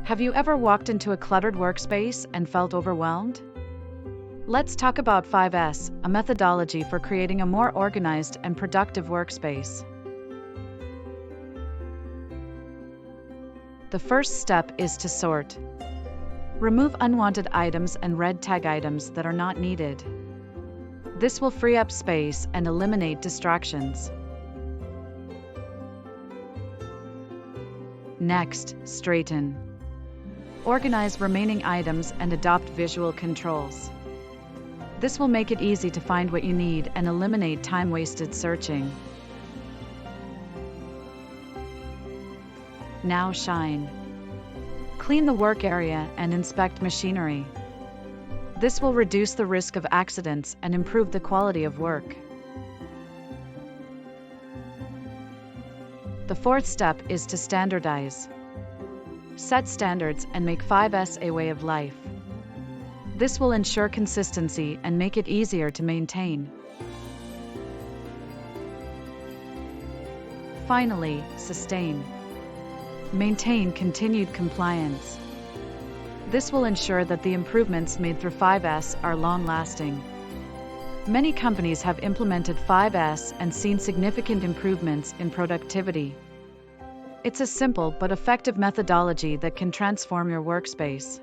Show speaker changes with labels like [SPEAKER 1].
[SPEAKER 1] Have you ever walked into a cluttered workspace and felt overwhelmed? Let's talk about 5S, a methodology for creating a more organized and productive workspace. The first step is to sort. Remove unwanted items and red tag items that are not needed. This will free up space and eliminate distractions. Next, straighten. Organize remaining items and adopt visual controls. This will make it easy to find what you need and eliminate time-wasted searching. Now shine. Clean the work area and inspect machinery. This will reduce the risk of accidents and improve the quality of work. The fourth step is to standardize. Set standards and make 5S a way of life. This will ensure consistency and make it easier to maintain. Finally, sustain. Maintain continued compliance. This will ensure that the improvements made through 5S are long-lasting. Many companies have implemented 5S and seen significant improvements in productivity. It's a simple but effective methodology that can transform your workspace.